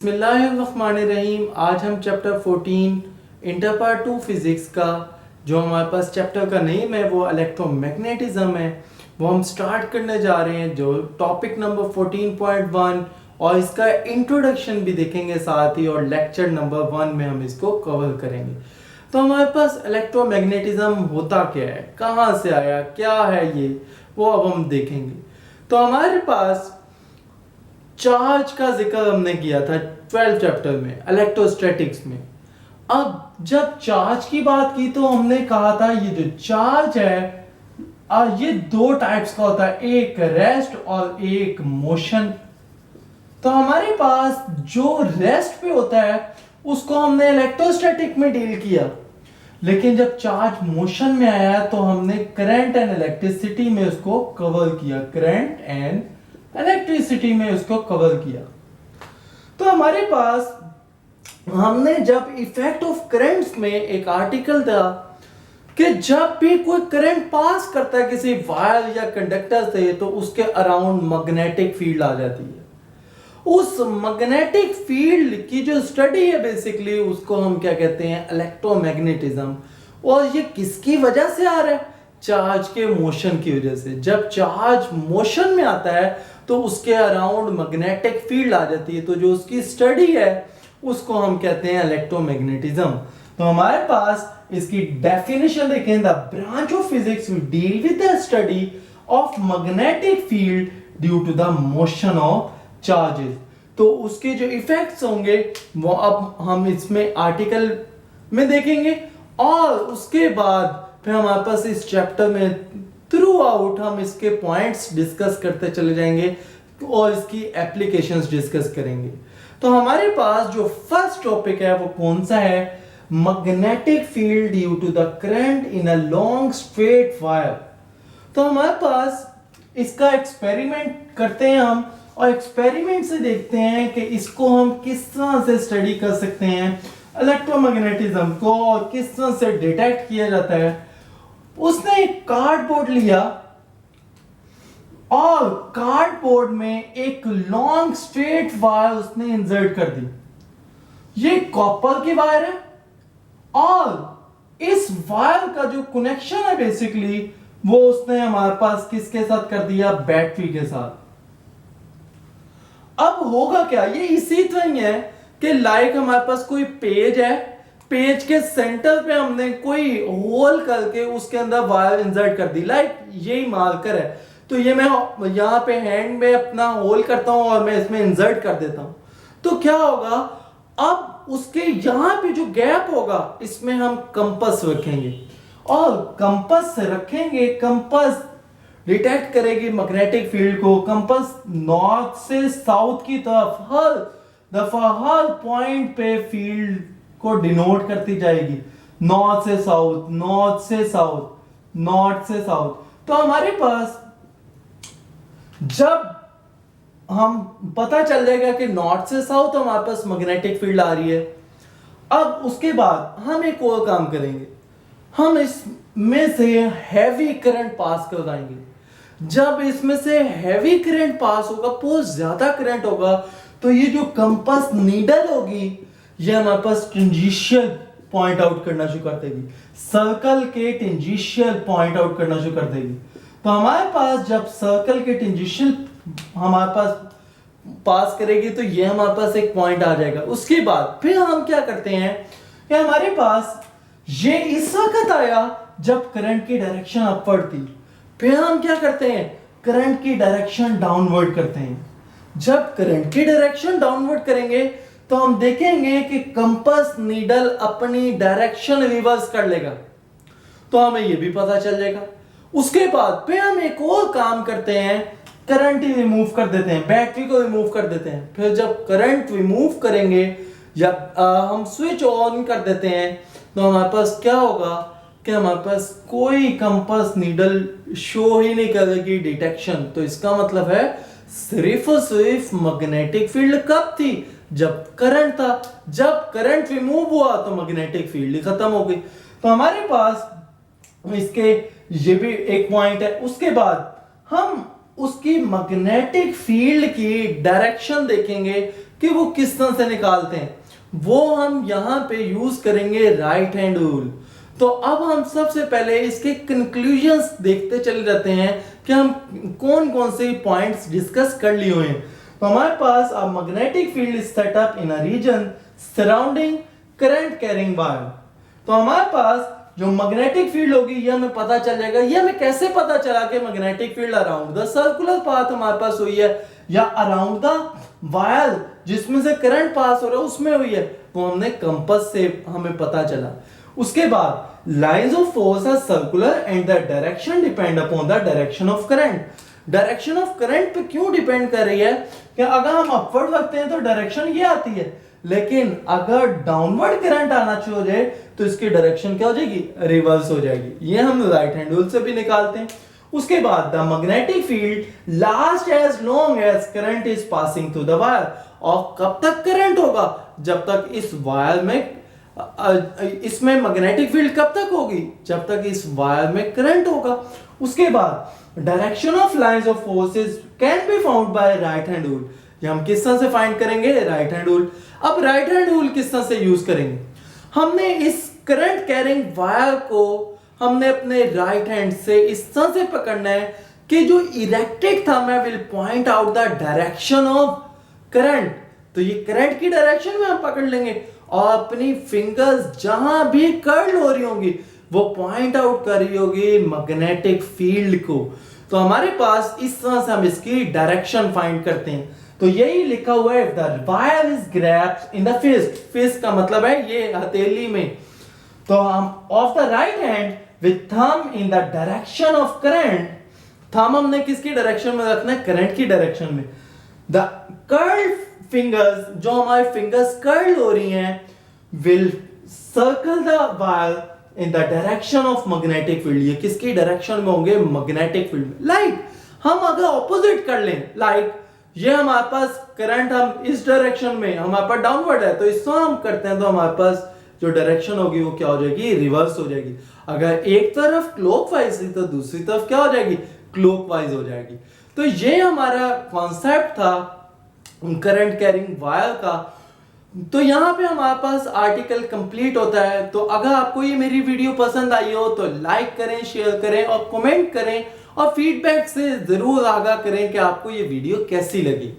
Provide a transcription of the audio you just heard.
बिस्मिल्लाहिर्रहमानिर्रहीम। आज हम चैप्टर 14 इंटर पार्ट 2 फिज़िक्स का जो हमारे पास चैप्टर का नेम है वो इलेक्ट्रोमैग्नेटिज्म है, वो हम स्टार्ट करने जा रहे हैं। जो टॉपिक नंबर 14.1 और इसका इंट्रोडक्शन भी देखेंगे साथ ही, और लेक्चर नंबर 1 में हम इसको कवर करेंगे। तो हमारे पास इलेक्ट्रोमैग्नेटिज्म होता क्या है, कहाँ से आया, क्या है ये, वो अब हम देखेंगे। तो हमारे पास चार्ज का जिक्र हमने किया था 12 चैप्टर में इलेक्ट्रोस्टैटिक्स में। अब जब चार्ज की बात की तो हमने कहा था ये जो चार्ज है ये दो टाइप्स का होता है, एक रेस्ट और एक मोशन। तो हमारे पास जो रेस्ट पे होता है उसको हमने इलेक्ट्रोस्टैटिक में डील किया, लेकिन जब चार्ज मोशन में आया तो हमने करंट एंड इलेक्ट्रिसिटी में उसको कवर किया, करंट एंड इलेक्ट्रिसिटी में उसको कवर किया। तो हमारे पास हमने जब इफेक्ट ऑफ करंट्स में एक आर्टिकल था कि जब भी कोई करंट पास करता है किसी वायर या कंडक्टर से तो उसके अराउंड मैग्नेटिक फील्ड आ जाती है। उस मैग्नेटिक फील्ड की जो स्टडी है बेसिकली उसको हम क्या कहते हैं, इलेक्ट्रोमैग्नेटिज्म। और ये किसकी वजह से आ रहा है? चार्ज के मोशन की वजह से। जब चार्ज मोशन में आता है तो उसके अराउंड मैग्नेटिक फील्ड आ जाती है, तो जो उसकी स्टडी है उसको हम कहते हैं इलेक्ट्रोमैग्नेटिज्म। तो हमारे पास इसकी डेफिनेशन देखें, the branch of physics will deal with the study of magnetic field due to the motion of charges. तो उसके जो इफेक्ट्स होंगे वो अब हम इसमें आर्टिकल में देखेंगे, और उसके बाद फिर हमारे पास इस चैप्टर में थ्रू आउट हम इसके पॉइंट्स डिस्कस करते चले जाएंगे और इसकी एप्लीकेशंस डिस्कस करेंगे। तो हमारे पास जो फर्स्ट टॉपिक है वो कौन सा है? Magnetic field due to the current in a long straight wire. तो हमारे पास इसका एक्सपेरिमेंट करते हैं हम, और एक्सपेरिमेंट से देखते हैं कि इसको हम किस तरह से स्टडी कर सकते हैं, इलेक्ट्रोमैग्नेटिज्म को, और किस तरह से डिटेक्ट किया जाता है। उसने एक कार्डबोर्ड लिया और कार्डबोर्ड में एक लॉन्ग स्ट्रेट वायर उसने इंसर्ट कर दी। ये कॉपर की वायर है, और इस वायर का जो कनेक्शन है बेसिकली वो उसने हमारे पास किसके साथ कर दिया? बैटरी के साथ। अब होगा क्या, ये इसी तरह ही है कि लाइक हमारे पास कोई पेज है, पेज के सेंटर पे हमने कोई होल करके उसके अंदर वायर इंसर्ट कर दी। लाइक यही मार्कर है, तो ये मैं यहाँ पे हैंड में अपना होल करता हूं और मैं इसमें इंसर्ट कर देता हूं। तो क्या होगा, अब उसके यहाँ पे जो गैप होगा इसमें हम कंपास रखेंगे, और कंपास रखेंगे, कंपास डिटेक्ट करेगी मैग्नेटिक फील्ड को। कंपास नॉर्थ से साउथ की तरफ हर दफा हर पॉइंट पे फील्ड को डिनोट करती जाएगी, नॉर्थ से साउथ, नॉर्थ से साउथ, नॉर्थ से साउथ। तो हमारे पास जब हम पता चल जाएगा कि नॉर्थ से साउथ हमारे पास मैग्नेटिक फील्ड आ रही है, अब उसके बाद हम एक और काम करेंगे, हम इसमें से हैवी करंट पास करवाएंगे। जब इसमें से हैवी करंट पास होगा, बहुत ज्यादा करंट होगा, तो ये जो कंपास नीडल होगी ये हमारे पास टेंजेंशियल पॉइंट आउट करना शुरू कर देगी, सर्कल के टेंजेंशियल पॉइंट आउट करना शुरू कर देगी। तो हमारे पास जब सर्कल के टेंजेंशियल हमारे पास पास करेगी तो ये हमारे पास एक पॉइंट आ जाएगा। उसके बाद फिर हम क्या करते हैं कि हमारे पास ये इस वक्त आया जब करंट की डायरेक्शन अपवर्ड थी, फिर हम क्या करते हैं, करंट की डायरेक्शन डाउनवर्ड करते हैं। जब करंट की डायरेक्शन डाउनवर्ड करेंगे तो हम देखेंगे कि कंपास नीडल अपनी डायरेक्शन रिवर्स कर लेगा, तो हमें यह भी पता चल जाएगा। उसके बाद फिर हम एक और काम करते हैं, करंट ही रिमूव कर देते हैं, बैटरी को रिमूव कर देते हैं। फिर जब करंट रिमूव करेंगे, जब हम स्विच ऑन कर देते हैं, तो हमारे पास क्या होगा कि हमारे पास कोई कंपास नीडल शो ही नहीं करेगी डिटेक्शन। तो इसका मतलब है सिर्फ और सिर्फ मैग्नेटिक फील्ड कब थी? जब करंट था। जब करंट रिमूव हुआ तो मैग्नेटिक फील्ड खत्म हो गई। तो हमारे पास इसके ये भी एक पॉइंट है। उसके बाद हम उसकी मैग्नेटिक फील्ड की डायरेक्शन देखेंगे कि वो किस तरह से निकालते हैं, वो हम यहाँ पे यूज करेंगे राइट हैंड रूल। तो अब हम सबसे पहले इसके कंक्लूजन्स देखते चले जाते हैं कि हम कौन कौन से पॉइंट्स डिस्कस कर लिए हुए हैं। तो हमारे पास a magnetic field is set up in a region surrounding current carrying wire. तो हमारे पास जो मैग्नेटिक फील्ड होगी ये हमें पता चल जाएगा। ये हमें कैसे पता चला कि magnetic field around the circular path हमारे पास हुई है या अराउंड द वायर जिसमें से करंट पास हो रहा है उसमें हुई है, वो हमने कंपास से हमें पता चला। उसके बाद lines of force are circular and the direction depend upon the direction of current. Direction of current पे क्यों डिपेंड कर रही है कि अगर हम अपवर्ड रखते हैं तो डायरेक्शन ये आती है, लेकिन अगर डाउनवर्ड करंट आना शुरू हो जाए तो इसकी डायरेक्शन क्या हो जाएगी, रिवर्स हो जाएगी। ये हम राइट हैंड रूल से भी निकालते हैं। उसके बाद the magnetic field last as long as current is passing through the wire. और कब तक करंट होगा, जब तक इस वायर में इसमें मैग्नेटिक फील्ड कब तक होगी, जब तक इस वायर में करंट होगा। उसके बाद direction of lines of forces can be found by right hand rule. ये हम किस तरह से फाइंड करेंगे, राइट हैंड रूल। अब राइट हैंड रूल किस तरह से यूज करेंगे, हमने इस करंट कैरिंग वायर को हमने अपने राइट हैंड से इस तरह से पकड़ना है कि जो इरेक्टेड थंब है will point out the direction of current. तो ये करंट की डायरेक्शन में हम पकड़ लेंगे और अपनी फिंगर्स जहां भी कर्ल हो रही होंगी वो पॉइंट आउट कर रही होगी मैग्नेटिक फील्ड को। तो हमारे पास इस तरह से हम इसकी डायरेक्शन फाइंड करते हैं। तो यही लिखा हुआ है the wire is grabbed in the fist. Fist का मतलब है ये हथेली में। तो हम of the right hand with thumb in the direction of current. Thumb हमने किसकी डायरेक्शन में रखना है, करंट की डायरेक्शन में। द कर्ल्ड फिंगर्स, जो हमारे फिंगर्स कर्ल हो रही हैं, will circle the wire in the direction of magnetic field. ये किसकी डायरेक्शन में होंगे, मैग्नेटिक फील्ड में। लाइक हम अगर ऑपोजिट कर लें, लाइक ये हमारे पास करंट हम इस डायरेक्शन में, हमारे पास डाउनवर्ड है, तो इसको हम करते हैं तो हमारे पास जो डायरेक्शन होगी वो क्या हो जाएगी, रिवर्स हो जाएगी। अगर एक तरफ क्लॉकवाइज थी तो दूसरी तरफ क्या हो जाएगी, क्लॉकवाइज हो जाएगी। तो ये हमारा कॉन्सेप्ट था करंट कैरिंग वायर का। तो यहाँ पे हमारे पास आर्टिकल कंप्लीट होता है। तो अगर आपको ये मेरी वीडियो पसंद आई हो तो लाइक करें, शेयर करें और कमेंट करें और फीडबैक से जरूर आगाह करें कि आपको ये वीडियो कैसी लगी।